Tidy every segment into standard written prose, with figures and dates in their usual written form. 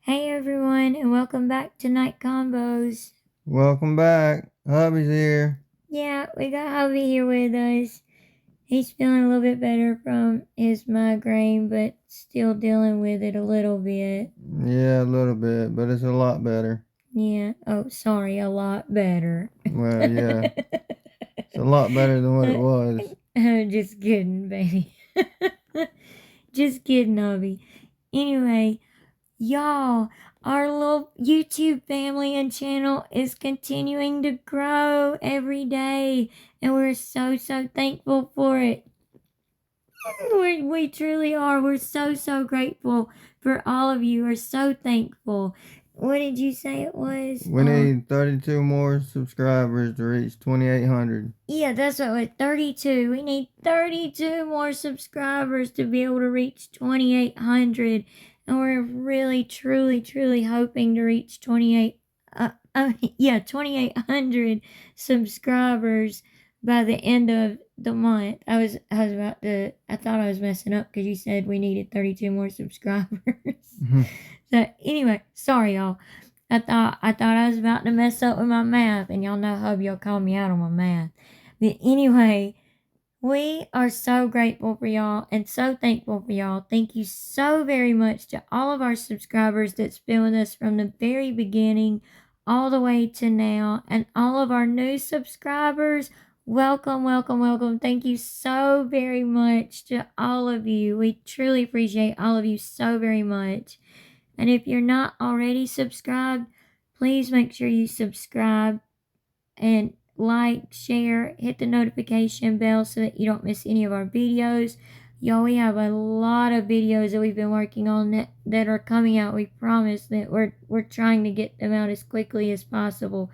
Hey everyone, and welcome back to Night Combos. Welcome back. Hubby's here. Yeah, we got Hubby here with us. He's feeling a little bit better from his migraine, but still dealing with it a little bit. Yeah, a little bit, but it's a lot better. Yeah, oh, sorry, a lot better. Well, yeah, it's a lot better than what it was. Just kidding, baby. Just kidding, Hubby. Anyway, y'all, our little YouTube family and channel is continuing to grow every day, and we're so thankful for it. We truly are. We're so grateful for all of you. We're so thankful. What did you say it was? We need 32 more subscribers to reach 2,800. Yeah, that's what it was. 32. We need 32 more subscribers to be able to reach 2,800. And we're really, truly hoping to reach 2,800 subscribers by the end of the month. I thought I was messing up because you said we needed 32 more subscribers. So anyway, sorry y'all. I thought I was about to mess up with my math, and y'all know Hubby'll call me out on my math. But anyway, we are so grateful for y'all and so thankful for y'all. Thank you so very much to all of our subscribers that's been with us from the very beginning all the way to now, and all of our new subscribers. Welcome. Thank you so very much to all of you. We truly appreciate all of you so very much. And if you're not already subscribed, please make sure you subscribe and like, share, hit the notification bell so that you don't miss any of our videos. Y'all, we have a lot of videos that we've been working on that are coming out. We promise that we're trying to get them out as quickly as possible,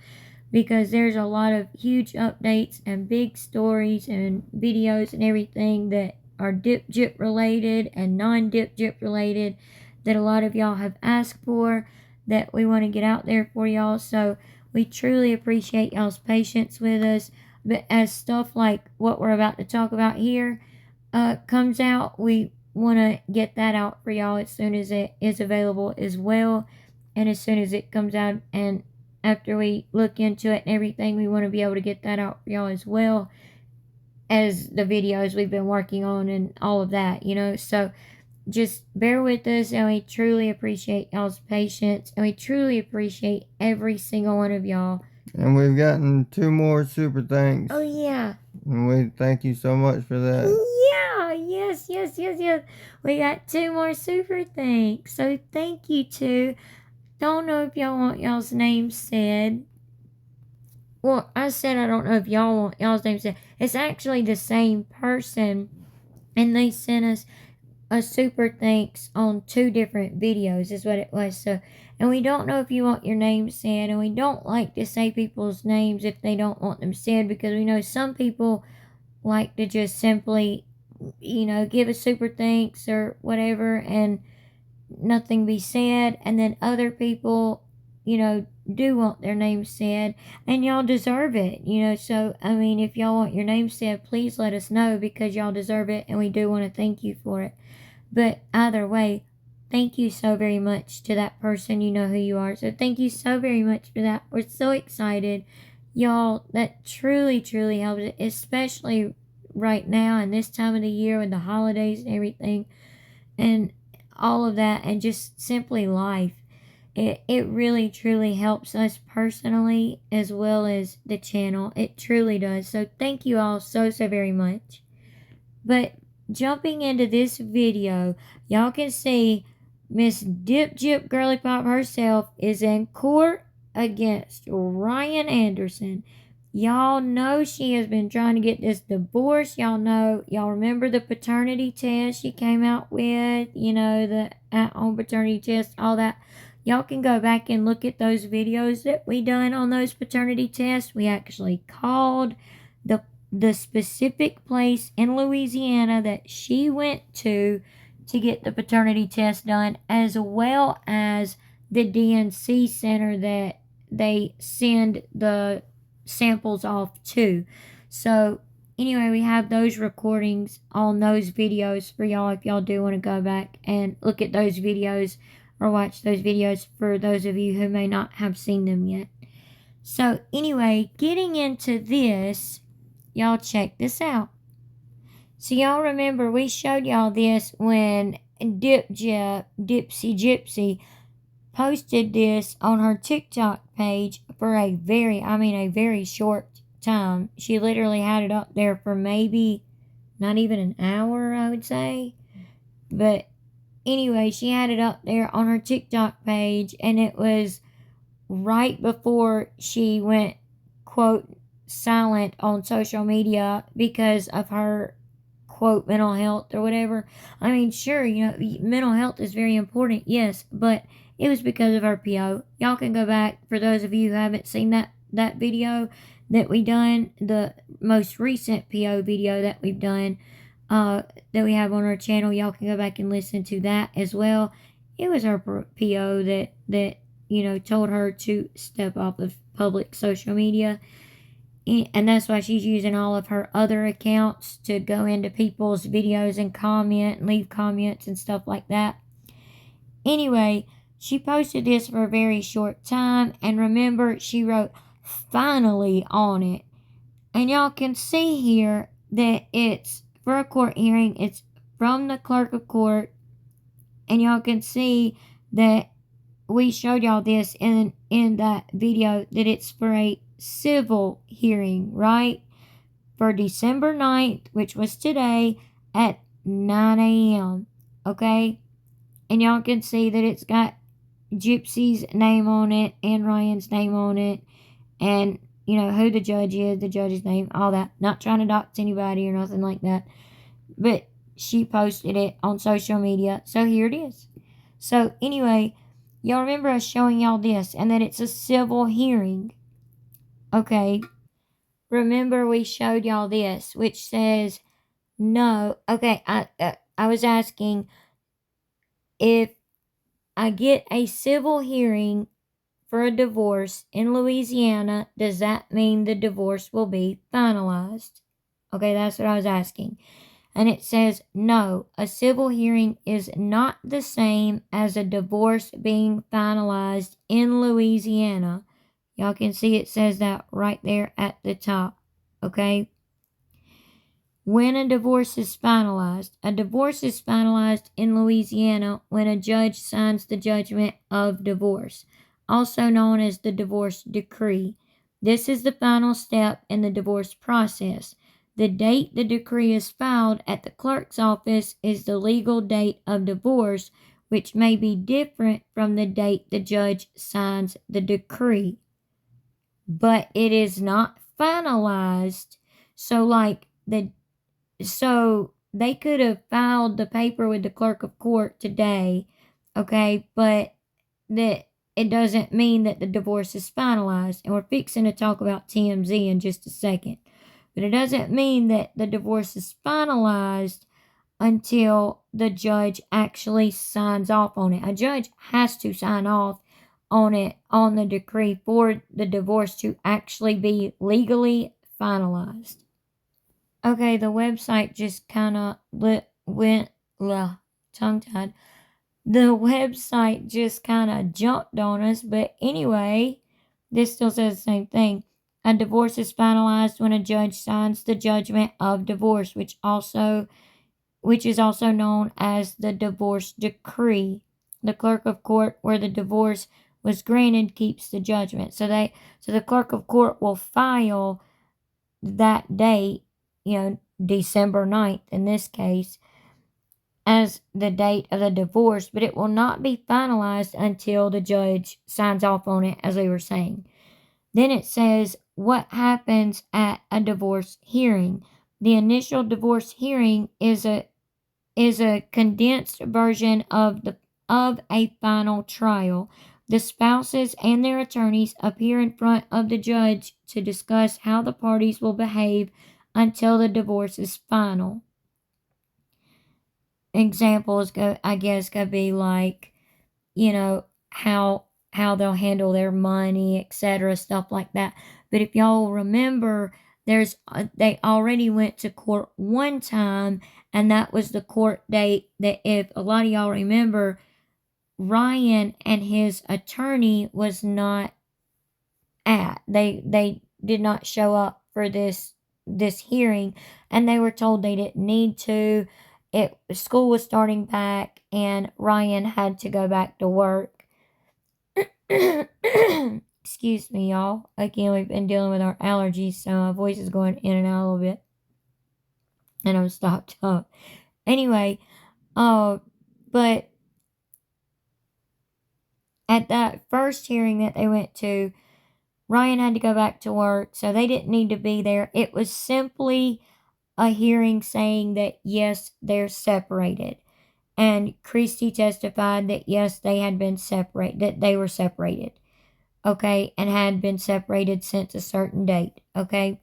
because there's a lot of huge updates and big stories and videos and everything that are Dip Gyp related and non-Dip Gyp related that a lot of y'all have asked for, that we want to get out there for y'all. So we truly appreciate y'all's patience with us. But as stuff like what we're about to talk about here comes out, we want to get that out for y'all as soon as it is available as well. And as soon as it comes out, and after we look into it and everything, we want to be able to get that out for y'all as well as the videos we've been working on and all of that, So just bear with us, and we truly appreciate y'all's patience, and we truly appreciate every single one of y'all. And we've gotten 2 more super thanks. Oh yeah. And we thank you so much for that. Yeah, yes. We got 2 more super thanks. So thank you to. Don't know if y'all want y'all's names said. Well, I said I don't know if y'all want y'all's names said. It's actually the same person, and they sent us a super thanks on 2 different videos is what it was. So, and we don't know if you want your name said, and we don't like to say people's names if they don't want them said, because we know some people like to just simply, give a super thanks or whatever and nothing be said, and then other people, do want their name said, and y'all deserve it, So, I mean, if y'all want your name said, please let us know, because y'all deserve it, and we do want to thank you for it. But either way, thank you so very much to that person. You know who you are. So thank you so very much for that. We're so excited. Y'all, that truly helps, especially right now and this time of the year with the holidays and everything and all of that, and just simply life. It really truly helps us personally as well as the channel. It truly does. So thank you all so very much. But jumping into this video, y'all can see Miss Dip Gyp Girly Pop herself is in court against Ryan Anderson. Y'all know she has been trying to get this divorce. Y'all remember the paternity test she came out with, the at-home paternity test, all that. Y'all can go back and look at those videos that we done on those paternity tests. We actually called the specific place in Louisiana that she went to get the paternity test done, as well as the DNC center that they send the samples off to. So anyway, we have those recordings on those videos for y'all if y'all do want to go back and look at those videos or watch those videos for those of you who may not have seen them yet. So anyway, getting into this, y'all check this out. So y'all remember we showed y'all this when Gypsy Gypsy posted this on her TikTok page for a very short time. She literally had it up there for maybe not even an hour, I would say. But anyway, she had it up there on her TikTok page, and it was right before she went, quote, silent on social media because of her, quote, mental health or whatever. I mean, sure, mental health is very important, yes, but it was because of her PO. Y'all can go back, for those of you who haven't seen that video that we done, the most recent PO video that we've done, that we have on our channel. Y'all can go back and listen to that as well. It was her PO that told her to step off of public social media. And that's why she's using all of her other accounts to go into people's videos and comment and leave comments and stuff like that. Anyway, she posted this for a very short time. And remember, she wrote "finally" on it. And y'all can see here that it's for a court hearing. It's from the clerk of court. And y'all can see that we showed y'all this in that video, that it's for a civil hearing, right? For December 9th, which was today at 9 a.m. Okay? And y'all can see that it's got Gypsy's name on it and Ryan's name on it. And, who the judge is, the judge's name, all that. Not trying to dox anybody or nothing like that. But she posted it on social media. So here it is. So anyway, y'all remember us showing y'all this and that it's a civil hearing. Okay. Remember we showed y'all this, which says no. Okay, I was asking, if I get a civil hearing for a divorce in Louisiana, does that mean the divorce will be finalized? Okay, that's what I was asking. And it says, no, a civil hearing is not the same as a divorce being finalized in Louisiana. Y'all can see it says that right there at the top. Okay? When a divorce is finalized in Louisiana when a judge signs the judgment of divorce, also known as the divorce decree. This is the final step in the divorce process. The date the decree is filed at the clerk's office is the legal date of divorce, which may be different from the date the judge signs the decree. But it is not finalized. So they could have filed the paper with the clerk of court today, okay, but that it doesn't mean that the divorce is finalized. And we're fixing to talk about TMZ in just a second. But it doesn't mean that the divorce is finalized until the judge actually signs off on it. A judge has to sign off on it, on the decree, for the divorce to actually be legally finalized. Okay, the website just kind of went tongue-tied. The website just kind of jumped on us, but anyway, this still says the same thing. A divorce is finalized when a judge signs the judgment of divorce, which is also known as the divorce decree. The clerk of court where the divorce was granted keeps the judgment. So the clerk of court will file that date, December 9th in this case, as the date of the divorce, but it will not be finalized until the judge signs off on it, as we were saying. Then it says what happens at a divorce hearing. The initial divorce hearing is a condensed version of a final trial. The spouses and their attorneys appear in front of the judge to discuss how the parties will behave until the divorce is final. Examples could be like, how they'll handle their money, etc., stuff like that. But if y'all remember, they already went to court one time, and that was the court date that, if a lot of y'all remember, Ryan and his attorney was not at. They did not show up for this hearing, and they were told they didn't need to. School was starting back, and Ryan had to go back to work. Excuse me, y'all. Again, we've been dealing with our allergies, so my voice is going in and out a little bit, and I'm stopped up. Anyway, but at that first hearing that they went to, Ryan had to go back to work, so they didn't need to be there. It was simply a hearing saying that, yes, they're separated. And Christy testified that, yes, they had been separated, that they were separated, okay, and had been separated since a certain date, okay?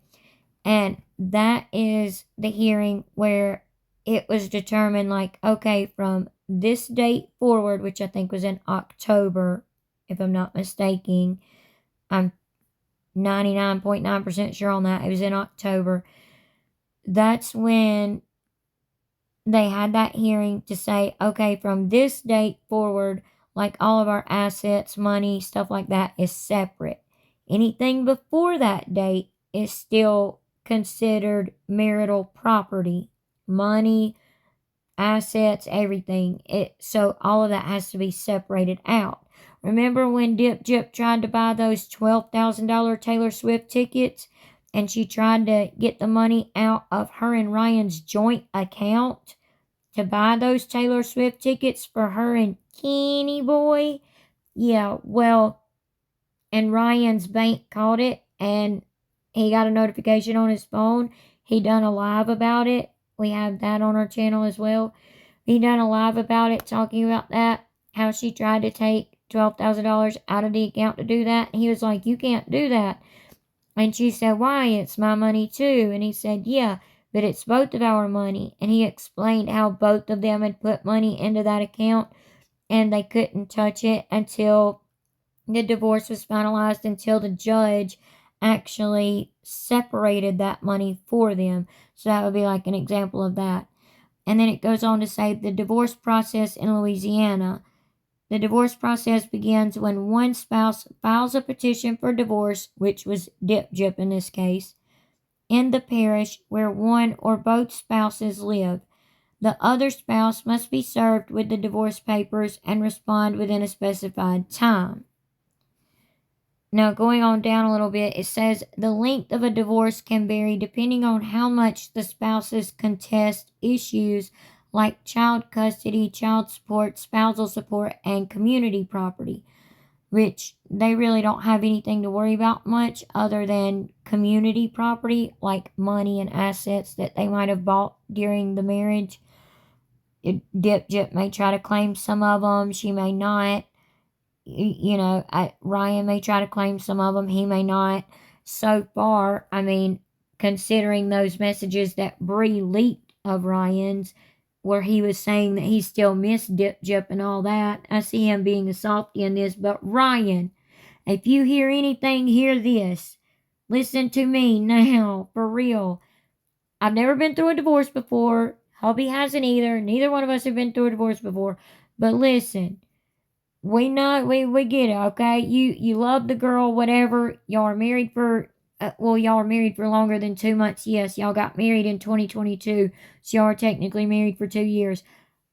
And that is the hearing where it was determined, like, okay, from this date forward, which I think was in October, if I'm not mistaken. I'm 99.9% sure on that. It was in October. That's when they had that hearing to say, okay, from this date forward, like all of our assets, money, stuff like that is separate. Anything before that date is still considered marital property. Money, assets, everything. So all of that has to be separated out. Remember when Gyp tried to buy those $12,000 Taylor Swift tickets, and she tried to get the money out of her and Ryan's joint account to buy those Taylor Swift tickets for her and Kenny Boy? Yeah, well, and Ryan's bank caught it, and he got a notification on his phone. He done a live about it. We have that on our channel as well. He done a live about it, talking about that, how she tried to take $12,000 out of the account to do that. And he was like, you can't do that. And she said, why? It's my money too. And he said, yeah, but it's both of our money. And he explained how both of them had put money into that account, and they couldn't touch it until the divorce was finalized, until the judge actually separated that money for them. So that would be like an example of that. And then it goes on to say the divorce process in Louisiana. The divorce process begins when one spouse files a petition for divorce, which was Gyp in this case, in the parish where one or both spouses live. The other spouse must be served with the divorce papers and respond within a specified time. Now, going on down a little bit, it says the length of a divorce can vary depending on how much the spouses contest issues like child custody, child support, spousal support, and community property, which they really don't have anything to worry about much other than community property, like money and assets that they might have bought during the marriage. Gyp may try to claim some of them, she may not. Ryan may try to claim some of them, he may not. So far, I mean, considering those messages that Bree leaked of Ryan's, where he was saying that he still missed Gyp and all that, I see him being a softy in this. But Ryan, if you hear anything, hear this. Listen to me now, for real. I've never been through a divorce before. Hubby hasn't either. Neither one of us have been through a divorce before. But listen, we know, we get it, okay? You love the girl, whatever. Y'all are married for, y'all are married for longer than 2 months. Yes, y'all got married in 2022, so y'all are technically married for 2 years.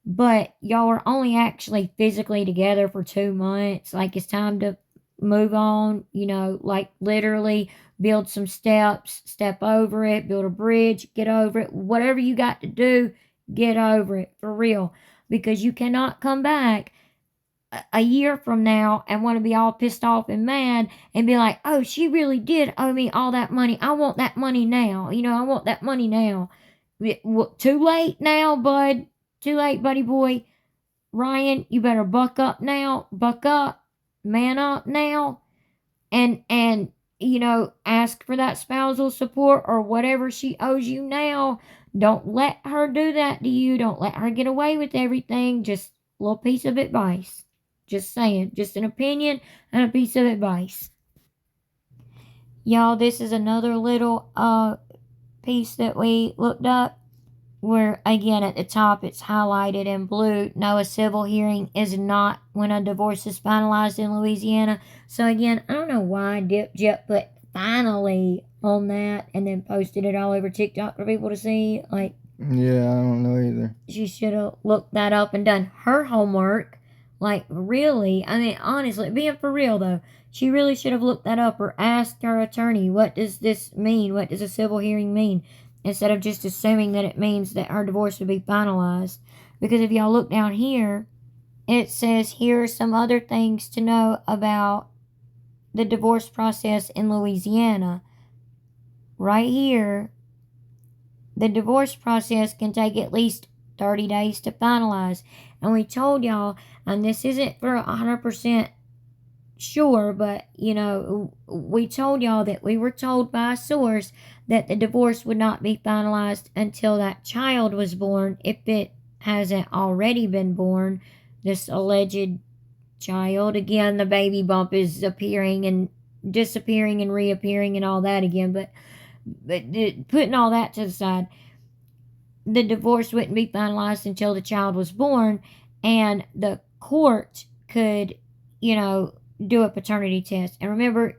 But y'all are only actually physically together for 2 months. Like, it's time to move on, like literally build some steps, step over it, build a bridge, get over it. Whatever you got to do, get over it, for real. Because you cannot come back a year from now and want to be all pissed off and mad and be like, oh, she really did owe me all that money. I want that money now. I want that money now. Too late now, bud. Too late, buddy boy. Ryan, you better buck up now. Buck up. Man up now. And ask for that spousal support or whatever she owes you now. Don't let her do that to you. Don't let her get away with everything. Just a little piece of advice. Just saying. Just an opinion and a piece of advice. Y'all, this is another little piece that we looked up. where again at the top it's highlighted in blue. No, a civil hearing is not when a divorce is finalized in Louisiana. So again, I don't know why Gyp put finally on that and then posted it all over TikTok for people to see. Like, yeah, I don't know either. she should have looked that up and done her homework. Like, really, I mean, honestly, being for real though, she really should have looked that up or asked her attorney, what does this mean? What does a civil hearing mean? Instead of just assuming that it means that her divorce would be finalized. Because if y'all look down here, it says here are some other things to know about the divorce process in Louisiana. Right here, the divorce process can take at least 30 days to finalize. And we told y'all, and this isn't for 100% sure, but we told y'all that we were told by a source that the divorce would not be finalized until that child was born, if it hasn't already been born, this alleged child. Again, the baby bump is appearing and disappearing and reappearing and all that again, but putting all that to the side, the divorce wouldn't be finalized until the child was born, and the court could, do a paternity test. And remember,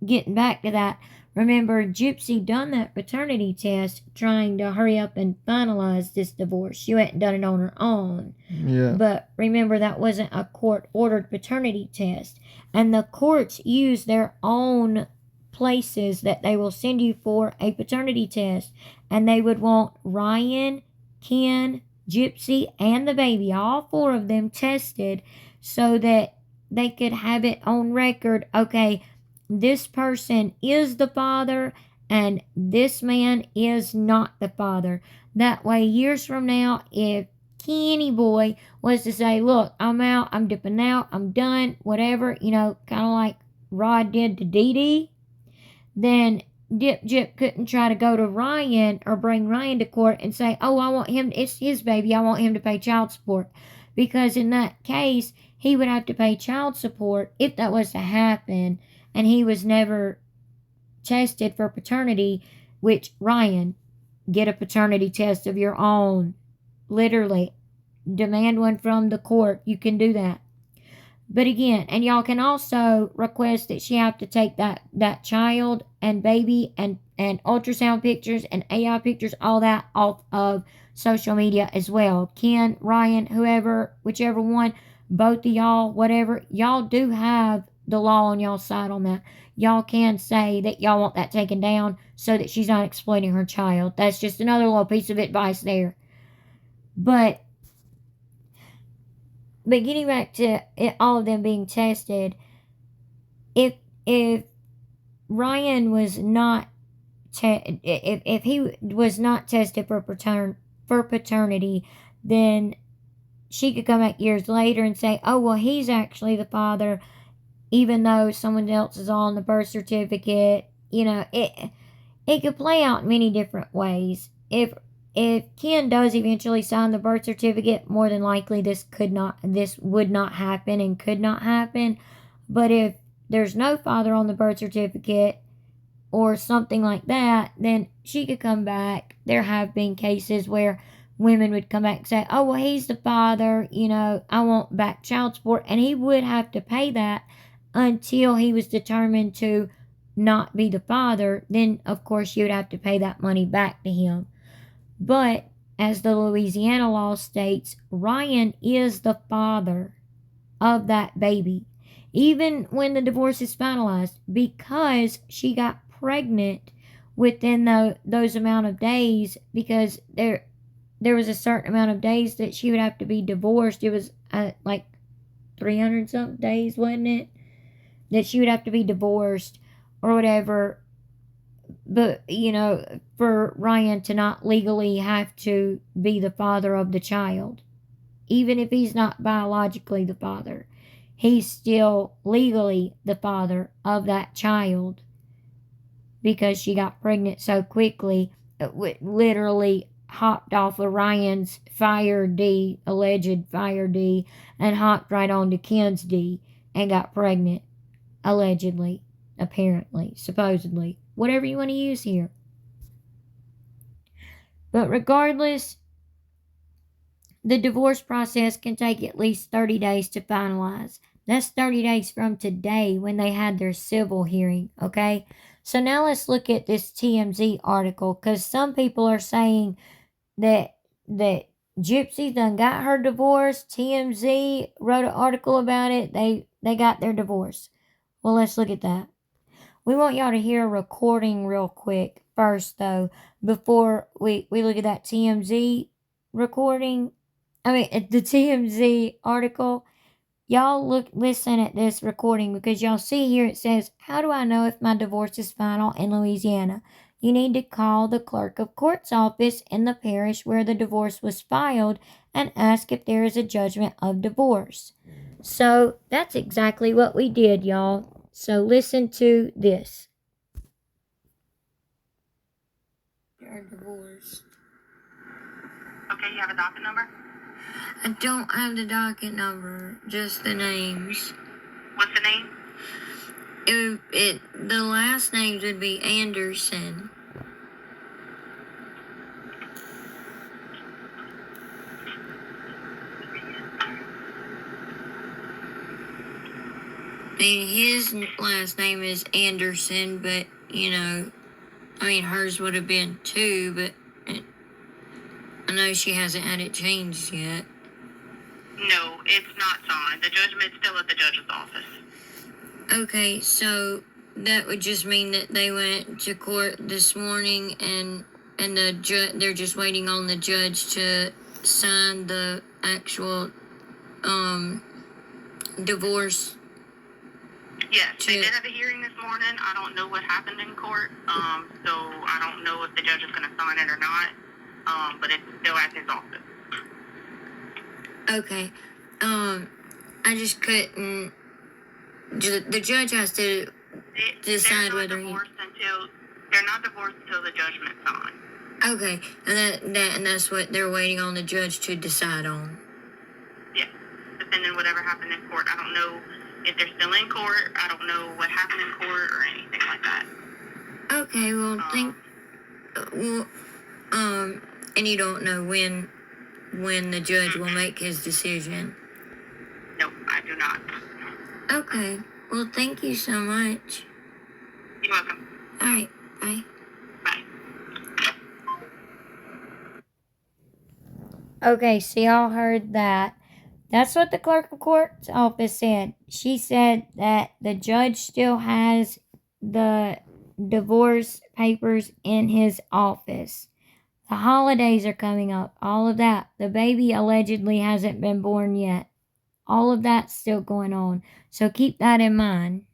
getting back to that, remember Gypsy done that paternity test trying to hurry up and finalize this divorce. She hadn't done it on her own. Yeah. But remember, that wasn't a court-ordered paternity test. And the courts use their own places that they will send you for a paternity test. And they would want Ryan, Ken, Gypsy, and the baby, all four of them, tested so that they could have it on record. Okay, this person is the father and this man is not the father. That way, years from now, if Kenny boy was to say, look, I'm out, I'm dipping out, I'm done, whatever, kind of like Rod did to Dee Dee, then Gyp couldn't try to go to Ryan or bring Ryan to court and say, oh, I want him, it's his baby, I want him to pay child support. Because in that case, he would have to pay child support if that was to happen, and he was never tested for paternity, which, Ryan, get a paternity test of your own. Literally, demand one from the court. You can do that. But again, and y'all can also request that she have to take that child and baby and ultrasound pictures and AI pictures, all that, off of social media as well. Ken, Ryan, whoever, whichever one, both of y'all, whatever, y'all do have the law on y'all's side on that. Y'all can say that y'all want that taken down so that she's not exploiting her child. That's just another little piece of advice there. But getting back to all of them being tested, if Ryan was not if he was not tested for paternity, then she could come back years later and say, oh, well, he's actually the father, even though someone else is on the birth certificate. It could play out in many different ways. If Ken does eventually sign the birth certificate, more than likely this would not happen and could not happen. But if there's no father on the birth certificate or something like that, then she could come back. There have been cases where women would come back and say, oh, well, he's the father, I want back child support. And he would have to pay that until he was determined to not be the father. Then, of course, you would have to pay that money back to him. But as the Louisiana law states, Ryan is the father of that baby, even when the divorce is finalized, because she got pregnant within those amount of days, because there was a certain amount of days that she would have to be divorced. It was like 300 something days, wasn't it? That she would have to be divorced or whatever. But, for Ryan to not legally have to be the father of the child, even if he's not biologically the father, he's still legally the father of that child, because she got pregnant so quickly, literally hopped off of Ryan's alleged fire D, and hopped right onto Ken's D and got pregnant, allegedly, apparently, supposedly, whatever you want to use here. But regardless, the divorce process can take at least 30 days to finalize. That's 30 days from today when they had their civil hearing, okay? So now let's look at this TMZ article, because some people are saying that Gypsy done got her divorce. TMZ wrote an article about it. They got their divorce. Well, let's look at that. We want y'all to hear a recording real quick first, though, before we look at that TMZ recording. The TMZ article. Y'all listen at this recording, because y'all see here it says, "How do I know if my divorce is final in Louisiana? You need to call the clerk of court's office in the parish where the divorce was filed and ask if there is a judgment of divorce." So that's exactly what we did, y'all. So listen to this. They're divorced. Okay, you have a docket number? I don't have the docket number, just the names. What's the name? The last names would be Anderson. His last name is Anderson, but, hers would have been too, but I know she hasn't had it changed yet. No, it's not signed. The judgment's still at the judge's office. Okay, so that would just mean that they went to court this morning and they're just waiting on the judge to sign the actual divorce. Yes, they did have a hearing this morning. I don't know what happened in court, so I don't know if the judge is going to sign it or not, but it's still at his office. Okay, I just couldn't. The judge has to decide whether they're not divorced until the judgment's signed. Okay, and that's what they're waiting on the judge to decide on. Yeah, depending whatever happened in court. I don't know if they're still in court. I don't know what happened in court or anything like that. Okay, well, and you don't know when the judge will make his decision? No, I do not. Okay, well, thank you so much. You're welcome. All right, bye. Bye. Okay, so y'all heard that. That's what the clerk of court's office said. She said that the judge still has the divorce papers in his office. The holidays are coming up, all of that. The baby allegedly hasn't been born yet. All of that's still going on. So keep that in mind.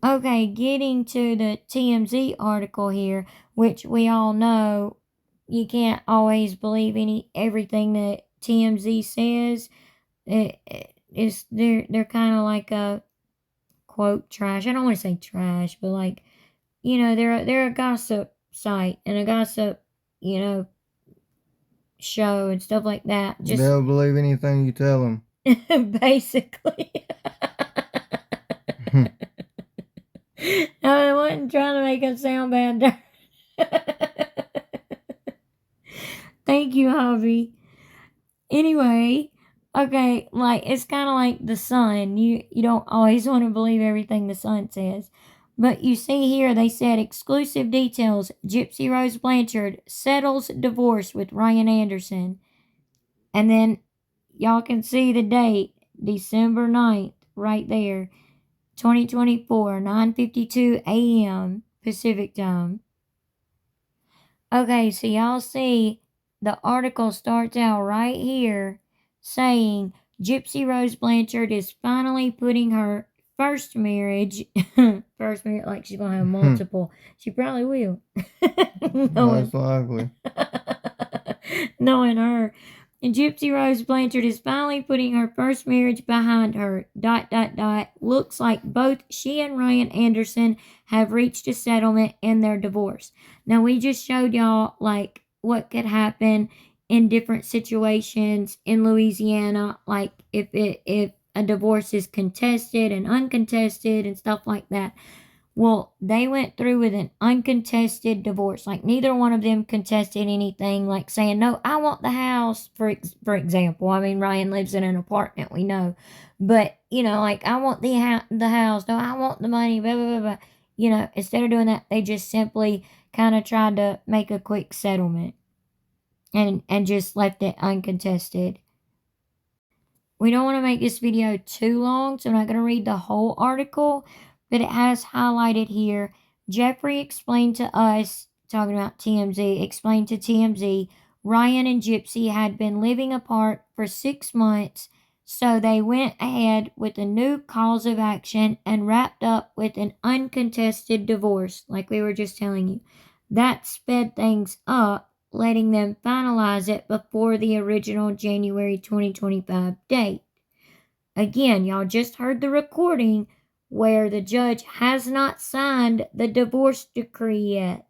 Okay, getting to the TMZ article here, which we all know you can't always believe everything that TMZ says. They're kind of like a quote trash. I don't want to say trash, but like, they're a gossip site and a gossip, show and stuff like that. They'll believe anything you tell them. Basically. I wasn't trying to make it sound bad. Thank you, Javi. Anyway, okay, like it's kind of like the Sun. You don't always want to believe everything the Sun says. But you see here, they said exclusive details. Gypsy Rose Blanchard settles divorce with Ryan Anderson. And then y'all can see the date, December 9th, right there. 2024, 9:52 a.m. Pacific time. Okay, so y'all see the article starts out right here saying Gypsy Rose Blanchard is finally putting her first marriage, like she's going to have multiple. She probably will. Most likely. Knowing her. And Gypsy Rose Blanchard is finally putting her first marriage behind her. ... Looks like both she and Ryan Anderson have reached a settlement in their divorce. Now, we just showed y'all, like, what could happen in different situations in Louisiana. Like, if a divorce is contested and uncontested and stuff like that. Well, they went through with an uncontested divorce. Like, neither one of them contested anything, like saying, no, I want the house, for example. I mean, Ryan lives in an apartment, we know. But, like, I want the house. No, I want the money, blah, blah, blah, blah. Instead of doing that, they just simply kind of tried to make a quick settlement and just left it uncontested. We don't want to make this video too long, so I'm not going to read the whole article, but it has highlighted here. Jeffrey explained to us, talking about TMZ, explained to TMZ, Ryan and Gypsy had been living apart for 6 months, so they went ahead with a new cause of action and wrapped up with an uncontested divorce, like we were just telling you. That sped things up, letting them finalize it before the original January 2025 date. Again, y'all just heard the recording where the judge has not signed the divorce decree yet.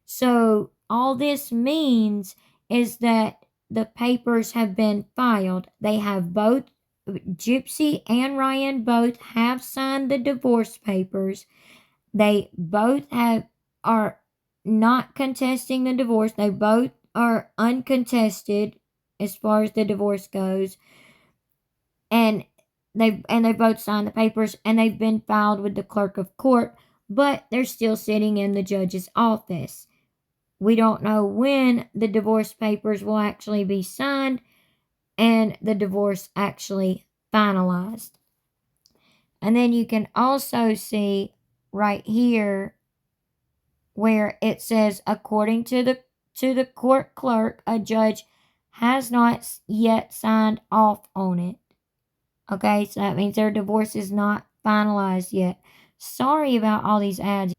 So all this means is that the papers have been filed. They have both, Gypsy and Ryan both have signed the divorce papers. They both are not contesting the divorce. They both are uncontested as far as the divorce goes. And they both signed the papers, and they've been filed with the clerk of court, but they're still sitting in the judge's office. We don't know when the divorce papers will actually be signed and the divorce actually finalized. And then you can also see right here where it says, according to the court clerk, a judge has not yet signed off on it. Okay, so that means their divorce is not finalized yet. Sorry about all these ads.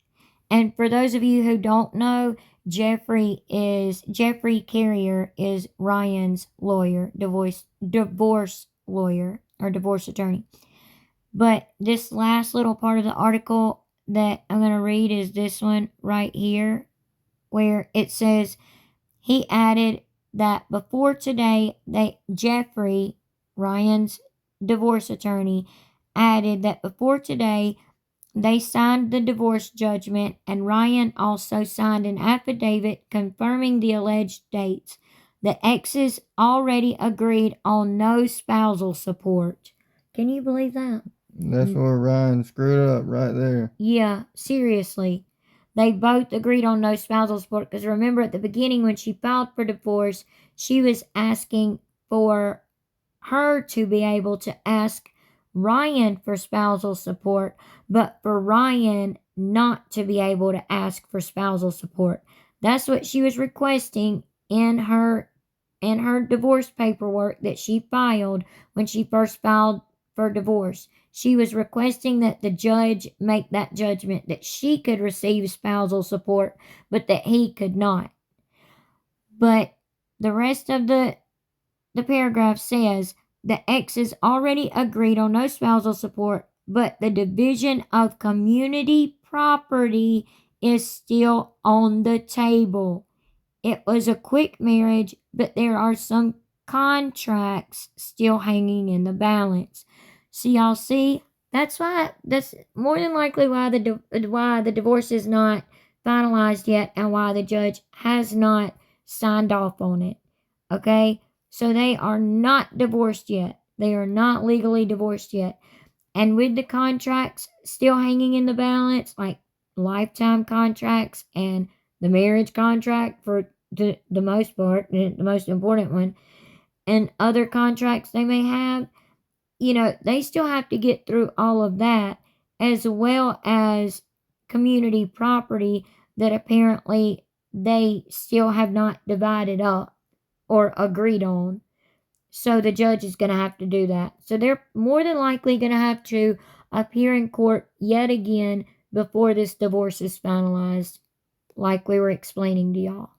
And for those of you who don't know, Jeffrey Carrier is Ryan's lawyer, divorce lawyer, or divorce attorney. But this last little part of the article that I'm going to read is this one right here, where it says, he added that before today, Jeffrey, Ryan's divorce attorney, added that before today, they signed the divorce judgment, and Ryan also signed an affidavit confirming the alleged dates. The exes already agreed on no spousal support. Can you believe that? That's where Ryan screwed up right there. Yeah, seriously. They both agreed on no spousal support, because remember at the beginning when she filed for divorce, she was asking for her to be able to ask Ryan for spousal support, but for Ryan not to be able to ask for spousal support. That's what she was requesting in her divorce paperwork that she filed when she first filed for divorce. She was requesting that the judge make that judgment that she could receive spousal support, but that he could not. But the rest of the paragraph says, the exes already agreed on no spousal support, but the division of community property is still on the table. It was a quick marriage, but there are some contracts still hanging in the balance. So y'all see, that's more than likely why the divorce is not finalized yet, and why the judge has not signed off on it. Okay? So they are not divorced yet. They are not legally divorced yet. And with the contracts still hanging in the balance, like lifetime contracts and the marriage contract for the most part, the most important one, and other contracts they may have, they still have to get through all of that, as well as community property that apparently they still have not divided up or agreed on. So the judge is going to have to do that. So they're more than likely going to have to appear in court yet again before this divorce is finalized, like we were explaining to y'all.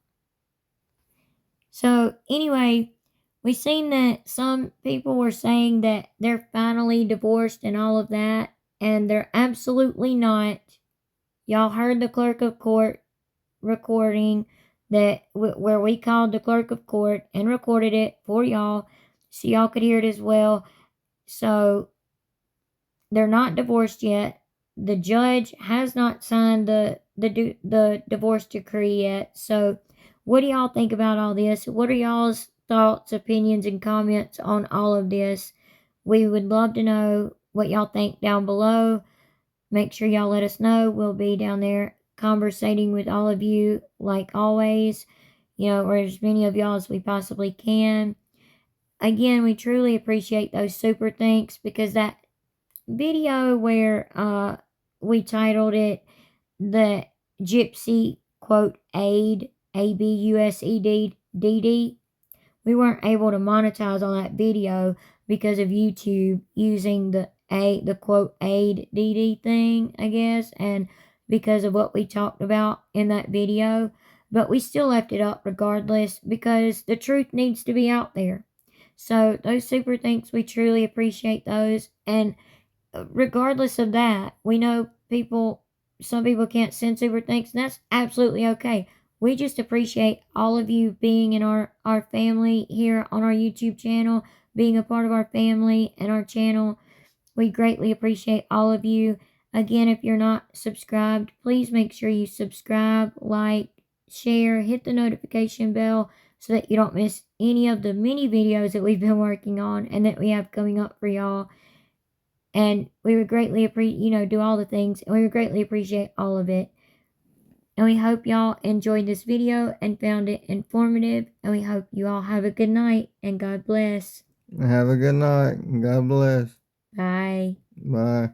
So anyway, we've seen that some people were saying that they're finally divorced and all of that, and they're absolutely not. Y'all heard the clerk of court recording that where we called the clerk of court and recorded it for y'all, so y'all could hear it as well. So they're not divorced yet. the judge has not signed the divorce decree yet. So what do y'all think about all this? What are y'all's thoughts, opinions, and comments on all of this? We would love to know what y'all think down below. Make sure y'all let us know. We'll be down there conversating with all of you like always, or as many of y'all as we possibly can. Again, we truly appreciate those super thanks, because that video where we titled it the Gypsy quote aid, ABUSEDDD, we weren't able to monetize on that video because of YouTube using the quote aid DD thing, I guess, and because of what we talked about in that video. But we still left it up regardless, because the truth needs to be out there. So those super thanks, we truly appreciate those. And regardless of that, we know some people can't send super thanks, and that's absolutely okay. We just appreciate all of you being in our family here on our YouTube channel, being a part of our family and our channel. We greatly appreciate all of you. Again, if you're not subscribed, please make sure you subscribe, like, share, hit the notification bell so that you don't miss any of the many videos that we've been working on and that we have coming up for y'all. And we would greatly do all the things, and we would greatly appreciate all of it. And we hope y'all enjoyed this video and found it informative. And we hope you all have a good night, and God bless. Have a good night. God bless. Bye. Bye.